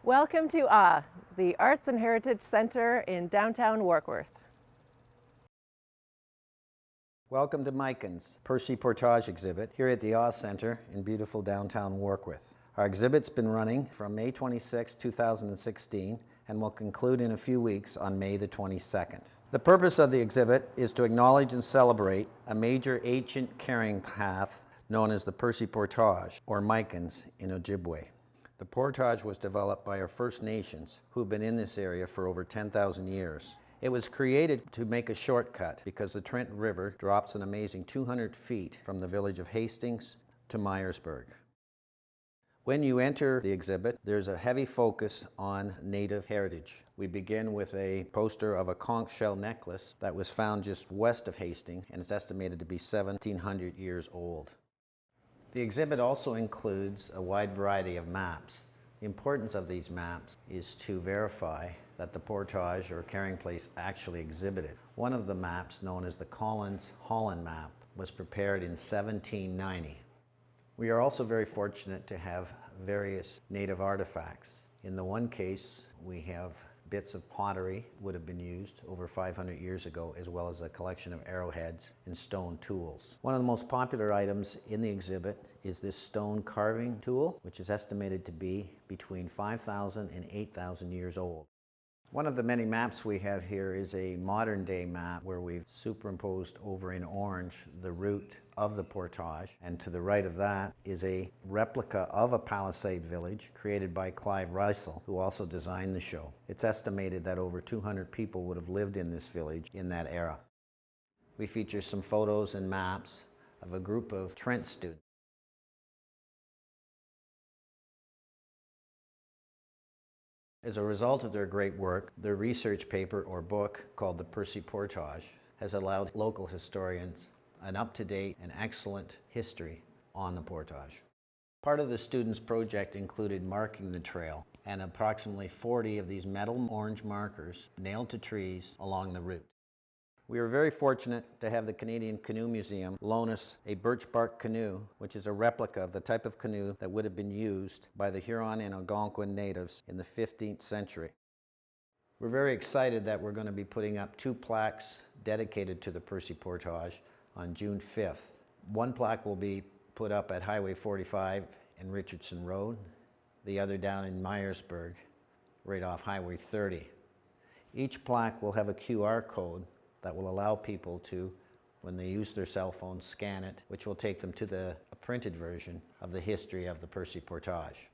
Welcome to the Arts and Heritage Center in downtown Warkworth. Welcome to Miken's Percy Portage exhibit here at the Center in beautiful downtown Warkworth. Our exhibit's been running from May 26, 2016 and will conclude in a few weeks on May the 22nd. The purpose of the exhibit is to acknowledge and celebrate a major ancient carrying path known as the Percy Portage, or Miken's in Ojibwe. The portage was developed by our First Nations who've been in this area for over 10,000 years. It was created to make a shortcut because the Trent River drops an amazing 200 feet from the village of Hastings to Myersburg. When you enter the exhibit, there's a heavy focus on Native heritage. We begin with a poster of a conch shell necklace that was found just west of Hastings and is estimated to be 1,700 years old. The exhibit also includes a wide variety of maps. The importance of these maps is to verify that the portage or carrying place actually existed. One of the maps, known as the Collins-Holland map, was prepared in 1790. We are also very fortunate to have various native artifacts. In the one case, we have bits of pottery would have been used over 500 years ago, as well as a collection of arrowheads and stone tools. One of the most popular items in the exhibit is this stone carving tool, which is estimated to be between 5,000 and 8,000 years old. One of the many maps we have here is a modern day map where we've superimposed over in orange the route of the portage, and to the right of that is a replica of a palisade village created by Clive Russell, who also designed the show. It's estimated that over 200 people would have lived in this village in that era. We feature some photos and maps of a group of Trent students. As a result of their great work, their research paper or book called The Percy Portage has allowed local historians an up-to-date and excellent history on the portage. Part of the students' project included marking the trail and approximately 40 of these metal orange markers nailed to trees along the route. We were very fortunate to have the Canadian Canoe Museum loan us a birch bark canoe, which is a replica of the type of canoe that would have been used by the Huron and Algonquin natives in the 15th century. We're very excited that we're going to be putting up 2 plaques dedicated to the Percy Portage on June 5th. One plaque will be put up at Highway 45 and Richardson Road, the other down in Myersburg, right off Highway 30. Each plaque will have a QR code that will allow people to, when they use their cell phone, scan it, which will take them to a printed version of the history of the Percy Portage.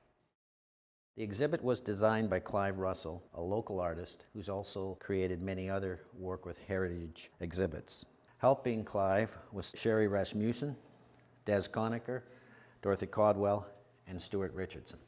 The exhibit was designed by Clive Russell, a local artist who's also created many other Warkworth heritage exhibits. Helping Clive was Sherry Rasmussen, Des Conacher, Dorothy Caldwell, and Stuart Richardson.